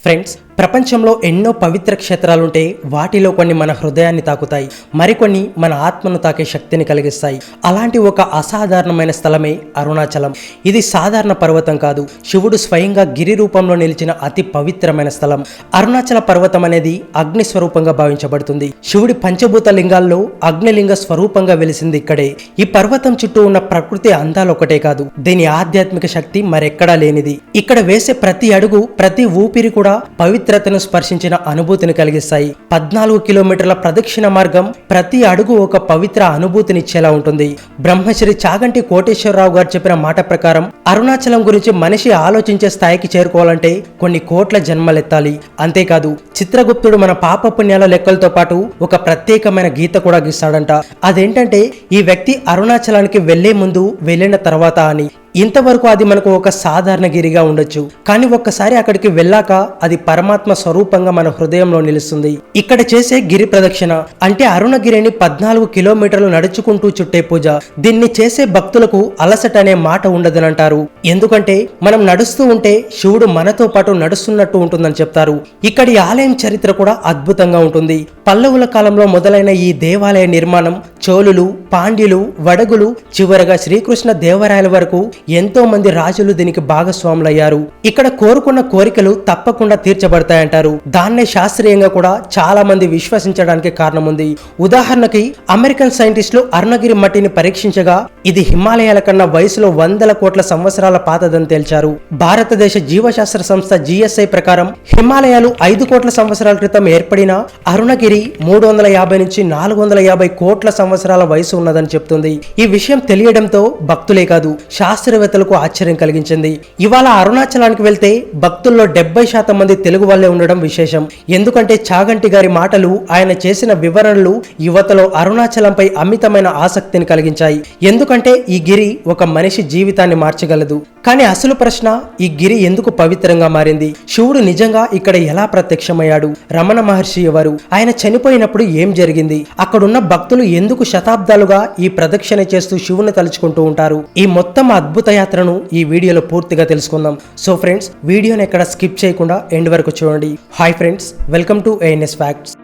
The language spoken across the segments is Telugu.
ఫ్రెండ్స్, ప్రపంచంలో ఎన్నో పవిత్ర క్షేత్రాలుంటే వాటిలో కొన్ని మన హృదయాన్ని తాకుతాయి, మరికొన్ని మన ఆత్మను తాకే శక్తిని కలిగిస్తాయి. అలాంటి ఒక అసాధారణమైన స్థలమే అరుణాచలం. ఇది సాధారణ పర్వతం కాదు, శివుడు స్వయంగా గిరి రూపంలో నిలిచిన అతి పవిత్రమైన స్థలం. అరుణాచల పర్వతం అనేది అగ్ని స్వరూపంగా భావించబడుతుంది. శివుడి పంచభూత లింగాల్లో అగ్నిలింగ స్వరూపంగా వెలిసింది ఇక్కడే. ఈ పర్వతం చుట్టూ ఉన్న ప్రకృతి అందాలు ఒకటే కాదు, దీని ఆధ్యాత్మిక శక్తి మరెక్కడా లేనిది. ఇక్కడ వేసే ప్రతి అడుగు, ప్రతి ఊపిరి కూడా పవిత్రతను స్పర్శించిన అనుభూతిని కలిగిస్తాయి. 14 కిలోమీటర్ల ప్రదక్షిణ మార్గం ప్రతి అడుగు ఒక పవిత్ర అనుభూతినిచ్చేలా ఉంటుంది. బ్రహ్మశ్రీ చాగంటి కోటేశ్వరరావు గారు చెప్పిన మాట ప్రకారం అరుణాచలం గురించి మనిషి ఆలోచించే స్థాయికి చేరుకోవాలంటే కొన్ని కోట్ల జన్మలెత్తాలి. అంతేకాదు, చిత్రగుప్తుడు మన పాప పుణ్యాల లెక్కలతో పాటు ఒక ప్రత్యేకమైన గీత కూడా గీస్తాడంట. అదేంటంటే, ఈ వ్యక్తి అరుణాచలానికి వెళ్లే ముందు, వెళ్ళిన తర్వాత అని. ఇంతవరకు అది మనకు ఒక సాధారణ గిరిగా ఉండొచ్చు, కానీ ఒక్కసారి అక్కడికి వెళ్ళాక అది పరమాత్మ స్వరూపంగా మన హృదయంలో నిలుస్తుంది. ఇక్కడ చేసే గిరి ప్రదక్షిణ అంటే అరుణగిరిని 14 కిలోమీటర్లు నడుచుకుంటూ చుట్టే పూజ. దీన్ని చేసే భక్తులకు అలసట అనే మాట ఉండదని అంటారు. ఎందుకంటే మనం నడుస్తూ ఉంటే శివుడు మనతో పాటు నడుస్తున్నట్టు ఉంటుందని చెప్తారు. ఇక్కడి ఆలయం చరిత్ర కూడా అద్భుతంగా ఉంటుంది. పల్లవుల కాలంలో మొదలైన ఈ దేవాలయ నిర్మాణం చోళులు, పాండ్యులు, వడగులు, చివరగా శ్రీకృష్ణ దేవరాయల వరకు ఎంతో మంది రాజులు దీనికి భాగస్వాములయ్యారు. ఇక్కడ కోరుకున్న కోరికలు తప్పకుండా తీర్చబడతాయంటారు. దాన్నే శాస్త్రీయంగా కూడా చాలా మంది విశ్వసించడానికి కారణం ఉంది. ఉదాహరణకి, అమెరికన్ సైంటిస్టులు అరుణగిరి మట్టిని పరీక్షించగా ఇది హిమాలయాల కన్నా వయసులో 100 కోట్ల సంవత్సరాల పాతదని తేల్చారు. భారతదేశ జీవశాస్త్ర సంస్థ GSI ప్రకారం హిమాలయాలు 5 కోట్ల సంవత్సరాల క్రితం ఏర్పడిన అరుణగిరి 350 నుంచి 450 కోట్ల సంవత్సరాల వయసు ఉన్నదని చెప్తుంది. ఈ విషయం తెలియడంతో భక్తులే కాదు, శాస్త్రవేత్తలకు ఆశ్చర్యం కలిగించింది. ఇవాళ అరుణాచలానికి వెళ్తే భక్తుల్లో 70% మంది తెలుగు వాళ్ళే ఉండడం విశేషం. ఎందుకంటే చాగంటి గారి మాటలు, ఆయన చేసిన వివరణలు యువతలో అరుణాచలంపై అమితమైన ఆసక్తిని కలిగించాయి. ఎందుకంటే ఈ గిరి ఒక మనిషి జీవితాన్ని మార్చగలదు. కానీ అసలు ప్రశ్న, ఈ గిరి ఎందుకు పవిత్రంగా మారింది? శివుడు నిజంగా ఇక్కడ ఎలా ప్రత్యక్షమయ్యాడు? రమణ మహర్షి ఎవరు? ఆయన చనిపోయినప్పుడు ఏం జరిగింది? అక్కడున్న భక్తులు ఎందుకు శతాబ్దాలుగా ఈ ప్రదక్షిణ చేస్తూ శివుని తలుచుకుంటూ ఉంటారు? ఈ మొత్తం అద్భుత యాత్రను ఈ వీడియోలో పూర్తిగా తెలుసుకుందాం. సో ఫ్రెండ్స్, వీడియోని ఎక్కడ స్కిప్ చేయకుండా ఎండ్ వరకు చూడండి. Hi friends, welcome to ANS facts.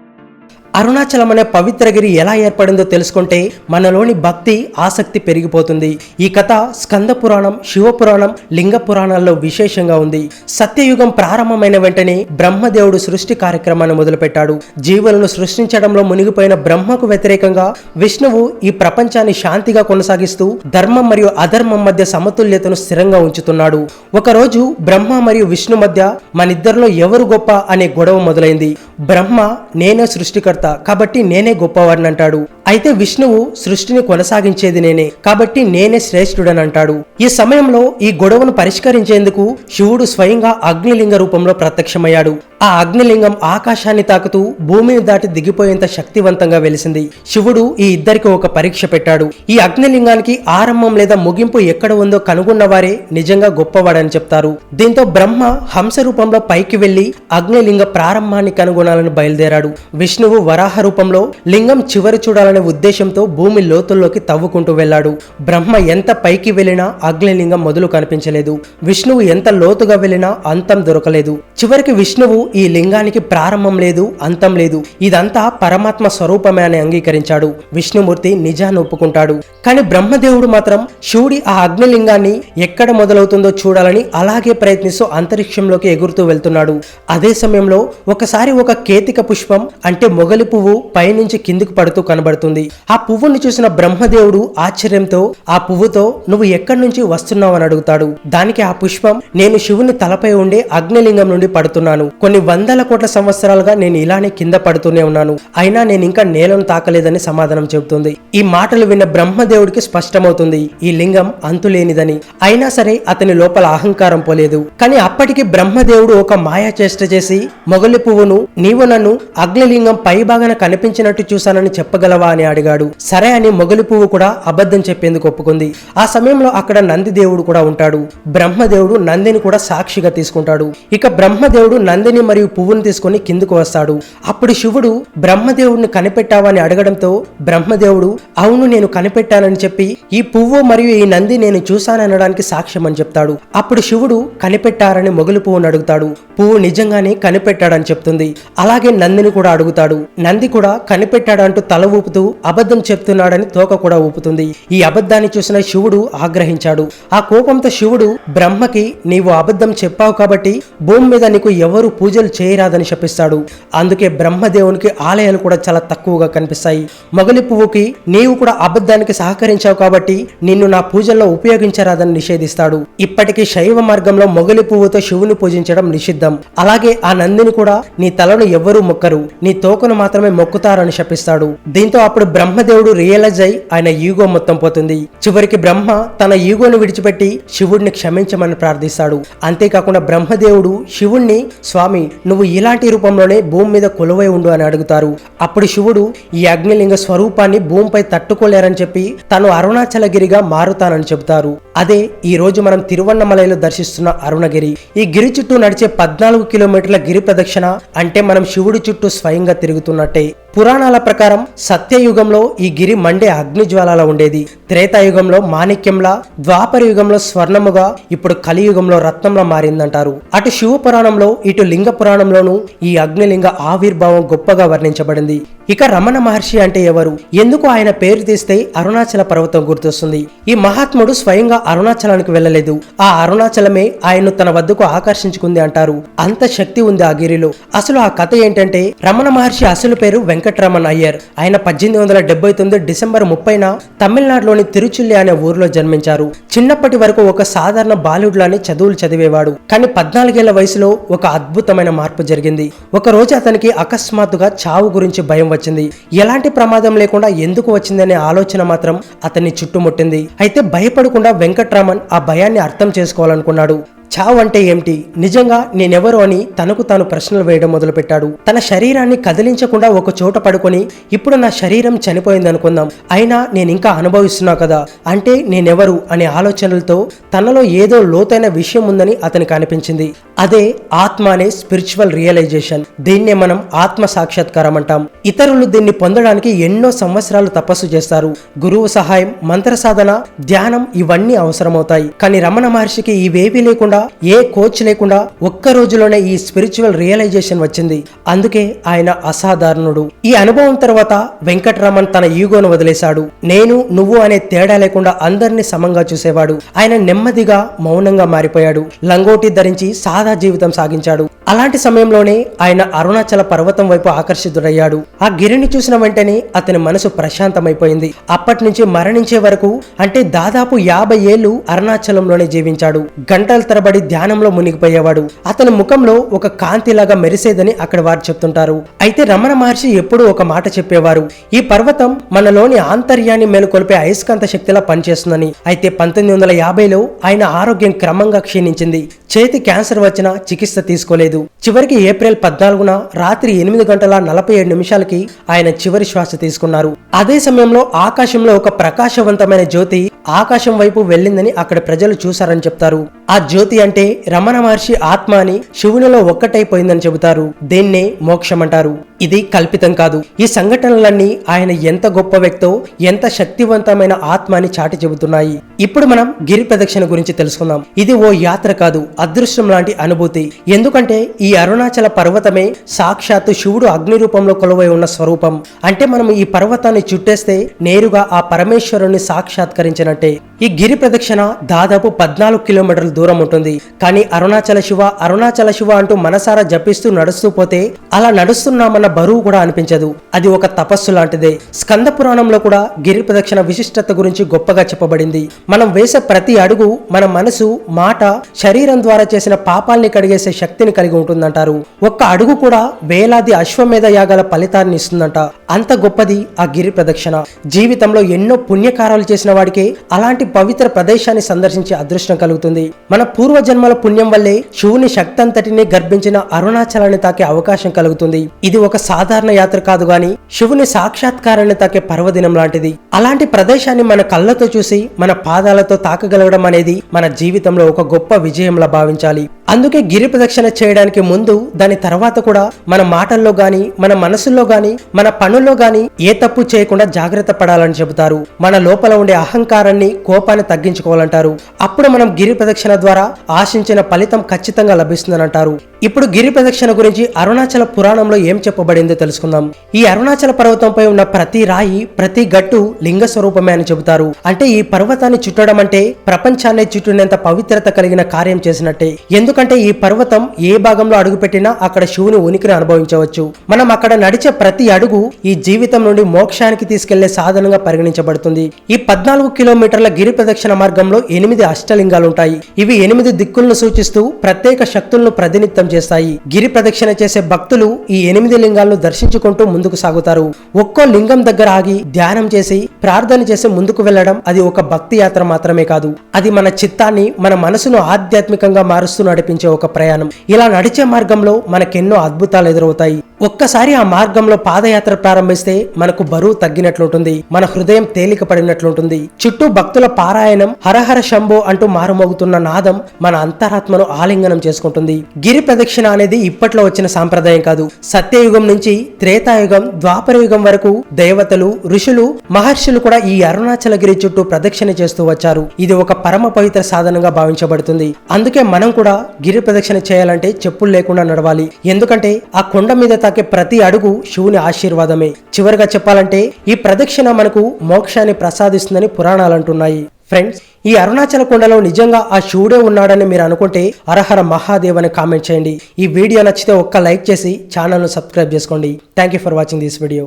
Arunachalam అనే పవిత్రగిరి ఎలా ఏర్పడిందో తెలుసుకుంటే మనలోని భక్తి, ఆసక్తి పెరిగిపోతుంది. ఈ కథ స్కంద పురాణం, శివపురాణం, లింగ పురాణాల్లో విశేషంగా ఉంది. సత్యయుగం ప్రారంభమైన వెంటనే బ్రహ్మదేవుడు సృష్టి కార్యక్రమాన్ని మొదలుపెట్టాడు. జీవులను సృష్టించడంలో మునిగిపోయిన బ్రహ్మకు వ్యతిరేకంగా విష్ణువు ఈ ప్రపంచాన్ని శాంతిగా కొనసాగిస్తూ ధర్మం మరియు అధర్మం మధ్య సమతుల్యతను స్థిరంగా ఉంచుతున్నాడు. ఒకరోజు బ్రహ్మ మరియు విష్ణు మధ్య మనిద్దరిలో ఎవరు గొప్ప అనే గొడవ మొదలైంది. బ్రహ్మ, నేనే సృష్టికర్త కాబట్టి నేనే గొప్పవాడిని అంటాడు. అయితే విష్ణువు, సృష్టిని కొనసాగించేది నేనే కాబట్టి నేనే శ్రేష్ఠుడని అంటాడు. ఈ సమయంలో ఈ గొడవను పరిష్కరించేందుకు శివుడు స్వయంగా అగ్నిలింగ రూపంలో ప్రత్యక్షమయ్యాడు. ఆ అగ్నిలింగం ఆకాశాన్ని తాకుతూ భూమిని దాటి దిగిపోయేంత శక్తివంతంగా వెలిసింది. శివుడు ఈ ఇద్దరికి ఒక పరీక్ష పెట్టాడు. ఈ అగ్నిలింగానికి ఆరంభం లేదా ముగింపు ఎక్కడ ఉందో కనుగొన్న వారే నిజంగా గొప్పవాడని చెప్తారు. దీంతో బ్రహ్మ హంస రూపంలో పైకి వెళ్లి అగ్నిలింగ ప్రారంభాన్ని కనుగొనాలని బయలుదేరాడు. విష్ణువు వరాహ రూపంలో లింగం చివరి చూడాలనే ఉద్దేశంతో భూమి లోతుల్లోకి తవ్వుకుంటూ వెళ్లాడు. బ్రహ్మ ఎంత పైకి వెళ్లినా అగ్నిలింగం మొదలు కనిపించలేదు. విష్ణువు ఎంత లోతుగా వెళ్లినా అంతం దొరకలేదు. చివరికి విష్ణువు ఈ లింగానికి ప్రారంభం లేదు, అంతం లేదు, ఇదంతా పరమాత్మ స్వరూపమే అని అంగీకరించాడు. విష్ణుమూర్తి నిజాన్ని ఒప్పుకుంటాడు. కానీ బ్రహ్మదేవుడు మాత్రం శివుడి ఆ అగ్నిలింగాన్ని ఎక్కడ మొదలవుతుందో చూడాలని అలాగే ప్రయత్నిస్తూ అంతరిక్షంలోకి ఎగురుతూ వెళ్తున్నాడు. అదే సమయంలో ఒకసారి ఒక కేతిక పుష్పం అంటే మొగలి పువ్వు పైనుంచి కిందికి పడుతూ కనబడుతుంది. ఆ పువ్వును చూసిన బ్రహ్మదేవుడు ఆశ్చర్యంతో ఆ పువ్వుతో నువ్వు ఎక్కడి నుంచి వస్తున్నావు అని అడుగుతాడు. దానికి ఆ పుష్పం, నేను శివుని తలపై ఉండే అగ్నిలింగం నుండి పడుతున్నాను. కొన్ని 100 కోట్ల సంవత్సరాలుగా నేను ఇలానే కింద పడుతూనే ఉన్నాను, అయినా నేను ఇంకా నేలను తాకలేదని సమాధానం చెబుతుంది. ఈ మాటలు విన్న బ్రహ్మదేవుడికి స్పష్టమవుతుంది ఈ లింగం అంతులేనిదని. అయినా సరే అతని లోపల అహంకారం పోలేదు. కానీ అప్పటికి బ్రహ్మదేవుడు ఒక మాయా చేష్ట చేసి, మొగలి పువ్వును, నీవు నన్ను అగ్నిలింగం పై పైభాగాన కనిపించినట్టు చూశానని చెప్పగలవా అని అడిగాడు. సరే అని మొగలి పువ్వు కూడా అబద్ధం చెప్పేందుకు ఒప్పుకుంది. ఆ సమయంలో అక్కడ నందిదేవుడు కూడా ఉంటాడు. బ్రహ్మదేవుడు నందిని కూడా సాక్షిగా తీసుకుంటాడు. ఇక బ్రహ్మదేవుడు నందిని మరియు పువ్వును తీసుకుని కిందకు వస్తాడు. అప్పుడు శివుడు బ్రహ్మదేవుడిని కనిపెట్టావా అని అడగడంతో బ్రహ్మదేవుడు అవును నేను కనిపెట్టానని చెప్పి ఈ పువ్వు మరియు ఈ నంది నేను చూశాననడానికి సాక్ష్యం అని చెప్తాడు. అప్పుడు శివుడు కనిపెట్టారని మొగలి పువ్వును అడుగుతాడు. పువ్వు నిజంగానే కనిపెట్టాడని చెప్తుంది. అలాగే నందిని కూడా అడుగుతాడు. నంది కూడా కనిపెట్టాడంటూ తల ఊపుతూ అబద్ధం చెప్తున్నాడని తోక కూడా ఊపుతుంది. ఈ అబద్ధాన్ని చూసిన శివుడు ఆగ్రహించాడు. ఆ కోపంతో శివుడు బ్రహ్మకి నీవు అబద్ధం చెప్పావు కాబట్టి భూమి మీద నీకు ఎవరు పూజలు చేయరాదని శపిస్తాడు. అందుకే బ్రహ్మదేవునికి ఆలయాలు కూడా చాలా తక్కువగా కనిపిస్తాయి. మొగలి పువ్వుకి నీవు కూడా అబద్ధానికి సహకరించావు కాబట్టి నిన్ను నా పూజల్లో ఉపయోగించరాదని నిషేధిస్తాడు. ఇప్పటికీ శైవ మార్గంలో మొగలి పువ్వుతో శివుని పూజించడం నిషిద్ధం. అలాగే ఆ నందిని కూడా నీ తలను ఎవ్వరూ మొక్కరు, నీ తోకను మాత్రమే మొక్కుతారని శపిస్తాడు. దీంతో అప్పుడు బ్రహ్మదేవుడు రియలైజ్ అయి ఆయన ఈగో మొత్తం పోతుంది. చివరికి బ్రహ్మ తన ఈగోను విడిచిపెట్టి శివుడిని క్షమించమని ప్రార్థిస్తాడు. అంతేకాకుండా బ్రహ్మదేవుడు శివుణ్ణి స్వామి నువ్వు ఇలాంటి రూపంలోనే భూమి మీద కొలువై ఉండు అని అడుగుతారు. అప్పుడు శివుడు ఈ అగ్నిలింగ స్వరూపాన్ని భూమిపై తట్టుకోలేరని చెప్పి తను అరుణాచలగిరిగా మారుతానని చెబుతారు. అదే ఈ రోజు మనం తిరువన్నమలైలో దర్శిస్తున్న అరుణగిరి. ఈ గిరి చుట్టూ నడిచే 14 కిలోమీటర్ల గిరి ప్రదక్షిణ అంటే మనం శివుడి చుట్టూ స్వయంగా తిరుగుతున్నట్టే. పురాణాల ప్రకారం సత్యయుగంలో ఈ గిరి మండే అగ్నిజ్వాలలా ఉండేది. త్రేతాయుగంలో మాణిక్యంలా, ద్వాపర యుగంలో స్వర్ణముగా, ఇప్పుడు కలియుగంలో రత్నంలా మారిందంటారు. అటు శివ పురాణంలో ఇటు లింగ పురాణంలోనూ ఈ అగ్నిలింగ ఆవిర్భావం గొప్పగా వర్ణించబడింది. ఇక రమణ మహర్షి అంటే ఎవరు, ఎందుకు ఆయన పేరు తీస్తే అరుణాచల పర్వతం గుర్తొస్తుంది? ఈ మహాత్ముడు స్వయంగా అరుణాచలానికి వెళ్ళలేదు. ఆ అరుణాచలమే ఆయన్ను తన వద్దకు ఆకర్షించుకుంది అంటారు. అంత శక్తి ఉంది ఆ గిరిలో. అసలు ఆ కథ ఏంటంటే రమణ మహర్షి అసలు పేరు వెంకటరమణ అయ్యర్. ఆయన 1879 డిసెంబర్ 30న తమిళనాడులోని తిరుచుల్లి అనే ఊరిలో జన్మించారు. చిన్నప్పటి వరకు ఒక సాధారణ బాలుడిలానే చదువులు చదివేవాడు. కానీ 14 ఏళ్ల వయసులో ఒక అద్భుతమైన మార్పు జరిగింది. ఒక రోజు అతనికి అకస్మాత్తుగా చావు గురించి భయం వచ్చింది. ఎలాంటి ప్రమాదం లేకుండా ఎందుకు వచ్చిందనే ఆలోచన మాత్రం అతన్ని చుట్టుముట్టింది. అయితే భయపడకుండా వెంకట్రామన్ ఆ భయాన్ని అర్థం చేసుకోవాలనుకున్నాడు. చావు అంటే ఏమిటి, నిజంగా నేనెవరు అని తనకు తాను ప్రశ్నలు వేయడం మొదలుపెట్టాడు. తన శరీరాన్ని కదిలించకుండా ఒక చోట పడుకొని ఇప్పుడు నా శరీరం చనిపోయింది అనుకుందాం, అయినా నేను ఇంకా అనుభవిస్తున్నా కదా, అంటే నేనెవరు అనే ఆలోచనలతో తనలో ఏదో లోతైన విషయం ఉందని అతనికి అనిపించింది. అదే ఆత్మ అనే స్పిరిచువల్ రియలైజేషన్. దీన్నే మనం ఆత్మ సాక్షాత్కారం అంటాం. ఇతరులు దీన్ని పొందడానికి ఎన్నో సంవత్సరాలు తపస్సు చేస్తారు. గురువు సహాయం, మంత్ర సాధన, ధ్యానం ఇవన్నీ అవసరమవుతాయి. కానీ రమణ మహర్షికి ఇవేవీ లేకుండా, ఏ కోచ్ లేకుండా ఒక్క రోజులోనే ఈ స్పిరిచువల్ రియలైజేషన్ వచ్చింది. అందుకే ఆయన అసాధారణుడు. ఈ అనుభవం తర్వాత వెంకటరమణ్ తన ఈగోను వదిలేశాడు. నేను నువ్వు అనే తేడా లేకుండా అందరినీ సమంగా చూసేవాడు. ఆయన నెమ్మదిగా మౌనంగా మారిపోయాడు. లంగోటి ధరించి సాదా జీవితం సాగించాడు. అలాంటి సమయంలోనే ఆయన అరుణాచల పర్వతం వైపు ఆకర్షితుడయ్యాడు. ఆ గిరిని చూసిన వెంటనే అతని మనసు ప్రశాంతమైపోయింది. అప్పటి నుంచి మరణించే వరకు అంటే దాదాపు 50 ఏళ్లు అరుణాచలంలోనే జీవించాడు. గంటల తరబడి ధ్యానంలో మునిగిపోయేవాడు. అతని ముఖంలో ఒక కాంతిలాగా మెరిసేదని అక్కడ వారు చెప్తుంటారు. అయితే రమణ మహర్షి ఎప్పుడూ ఒక మాట చెప్పేవారు, ఈ పర్వతం మనలోని ఆంతర్యాన్ని మేలుకొల్పే అయస్కాంత శక్తిలా పనిచేస్తుందని. అయితే 1950లో ఆయన ఆరోగ్యం క్రమంగా క్షీణించింది. చేతి క్యాన్సర్ వచ్చినా చికిత్స తీసుకోలేదు. చివరికి ఏప్రిల్ 14న రాత్రి 8:47 ఆయన చివరి శ్వాస తీసుకున్నారు. అదే సమయంలో ఆకాశంలో ఒక ప్రకాశవంతమైన జ్యోతి ఆకాశం వైపు వెళ్ళిందని అక్కడ ప్రజలు చూశారని చెప్తారు. ఆ జ్యోతి అంటే రమణ మహర్షి ఆత్మ అని, శివునిలో ఒక్కటైపోయిందని చెబుతారు. దీన్నే మోక్షం అంటారు. ఇది కల్పితం కాదు. ఈ సంఘటనలన్నీ ఆయన ఎంత గొప్ప వ్యక్తో, ఎంత శక్తివంతమైన ఆత్మ అని చాటి చెబుతున్నాయి. ఇప్పుడు మనం గిరి ప్రదక్షిణ గురించి తెలుసుకుందాం. ఇది ఓ యాత్ర కాదు, అదృష్టం లాంటి అనుభూతి. ఎందుకంటే ఈ అరుణాచల పర్వతమే సాక్షాత్తు శివుడు అగ్ని రూపంలో కొలువై ఉన్న స్వరూపం. అంటే మనం ఈ పర్వతాన్ని చుట్టేస్తే నేరుగా ఆ పరమేశ్వరుని సాక్షాత్కరించినట్టే. ఈ గిరి ప్రదక్షిణ దాదాపు 14 కిలోమీటర్ల దూరం ఉంటుంది. కానీ అరుణాచల శివ అంటూ మనసారా జపిస్తూ నడుస్తూ పోతే అలా నడుస్తున్నామన్న బరువు కూడా అనిపించదు. అది ఒక తపస్సు లాంటిదే. స్కంద పురాణంలో కూడా గిరి ప్రదక్షిణ విశిష్టత గురించి గొప్పగా చెప్పబడింది. మనం వేసే ప్రతి అడుగు మన మనసు, మాట, శరీరం ద్వారా చేసిన పాపాల్ని కడిగేసే శక్తిని కలిగి ఉంటుందంటారు. ఒక్క అడుగు కూడా వేలాది అశ్వమేధ యాగాల ఫలితాన్ని ఇస్తుందంట. అంత గొప్పది ఆ గిరి ప్రదక్షిణ. జీవితంలో ఎన్నో పుణ్యకారాలు చేసిన వాడికే అలాంటి పవిత్ర ప్రదేశాన్ని సందర్శించే అదృష్టం కలుగుతుంది. మన పూర్వజన్మల పుణ్యం వల్లే శివుని శక్తి అంతటిని గర్భించిన అరుణాచలాన్ని తాకే అవకాశం కలుగుతుంది. ఇది ఒక సాధారణ యాత్ర కాదు గాని శివుని సాక్షాత్కారాన్ని తాకే పర్వదినం లాంటిది. అలాంటి ప్రదేశాన్ని మన కళ్ళతో చూసి మన పాదాలతో తాకగలగడం అనేది మన జీవితంలో ఒక గొప్ప విజయంలా భావించాలి. అందుకే గిరి ప్రదక్షిణ చేయడానికి ముందు, దాని తర్వాత కూడా మన మాటల్లో గాని, మన మనసుల్లో గాని, మన పనుల్లో గాని ఏ తప్పు చేయకుండా జాగ్రత్త పడాలని చెబుతారు. మన లోపల ఉండే అహంకారాన్ని, కోపాన్ని తగ్గించుకోవాలంటారు. అప్పుడు మనం గిరి ప్రదక్షిణ ద్వారా ఆశించిన ఫలితం ఖచ్చితంగా లభిస్తుందని అంటారు. ఇప్పుడు గిరి ప్రదక్షిణ గురించి అరుణాచల పురాణంలో ఏం చెప్పబడిందో తెలుసుకుందాం. ఈ అరుణాచల పర్వతంపై ఉన్న ప్రతి రాయి, ప్రతి గట్టు లింగ స్వరూపమే అని చెబుతారు. అంటే ఈ పర్వతాన్ని చుట్టడం అంటే ప్రపంచాన్ని చుట్టినంత పవిత్రత కలిగిన కార్యం చేసినట్టే. ఎందుకంటే ఈ పర్వతం ఏ భాగంలో అడుగుపెట్టినా అక్కడ శివుని ఉనికిని అనుభవించవచ్చు. మనం అక్కడ నడిచే ప్రతి అడుగు ఈ జీవితం నుండి మోక్షానికి తీసుకెళ్లే సాధనంగా పరిగణించబడుతుంది. ఈ 14 కిలోమీటర్ల గిరి ప్రదక్షిణ మార్గంలో 8 అష్టలింగాలుంటాయి. ఇవి 8 దిక్కులను సూచిస్తూ ప్రత్యేక శక్తులను ప్రతినిత్యం చేస్తాయి. గిరి ప్రదక్షిణ చేసే భక్తులు ఈ 8 లింగాలను దర్శించుకుంటూ ముందుకు సాగుతారు. ఒక్కో లింగం దగ్గర ఆగి ధ్యానం చేసి ప్రార్థన చేసి ముందుకు వెళ్లడం అది ఒక భక్తి యాత్ర మాత్రమే కాదు. అది మన చిత్తాన్ని, మన మనసును ఆధ్యాత్మికంగా మారుస్తూ నడిపించే ఒక ప్రయాణం. ఇలా నడిచే మార్గంలో మనకెన్నో అద్భుతాలు ఎదురవుతాయి. ఒక్కసారి ఆ మార్గంలో పాదయాత్ర ప్రారంభిస్తే మనకు బరువు తగ్గినట్లుంటుంది, మన హృదయం తేలిక పడినట్లుంటుంది. చుట్టూ భక్తుల పారాయణం, హరహర శంభో అంటూ మారుమోగుతున్న నాదం మన అంతరాత్మను ఆలింగనం చేసుకుంటుంది. గిరి ప్రదక్షిణ అనేది ఇప్పట్లో వచ్చిన సాంప్రదాయం కాదు. సత్యయుగం నుంచి త్రేతాయుగం, ద్వాపర యుగం వరకు దేవతలు, ఋషులు, మహర్షులు కూడా ఈ అరుణాచలగిరి చుట్టూ ప్రదక్షిణ చేస్తూ వచ్చారు. ఇది ఒక పరమ పవిత్ర సాధనంగా భావించబడుతుంది. అందుకే మనం కూడా గిరి ప్రదక్షిణ చేయాలంటే చెప్పులు లేకుండా నడవాలి. ఎందుకంటే ఆ కొండ మీద తాకే ప్రతి అడుగు శివుని ఆశీర్వాదమే. చివరిగా చెప్పాలంటే ఈ ప్రదక్షిణ మనకు మోక్షాన్ని ప్రసాదిస్తుందని పురాణాలు అంటున్నాయి. ఫ్రెండ్స్, ఈ అరుణాచల కొండలో నిజంగా ఆ శివుడే ఉన్నాడని మీరు అనుకుంటే హరహర మహాదేవ్ అని కామెంట్ చేయండి. ఈ వీడియో నచ్చితే ఒక్క లైక్ చేసి ఛానల్ను సబ్స్క్రైబ్ చేసుకోండి. Thank you for watching this video.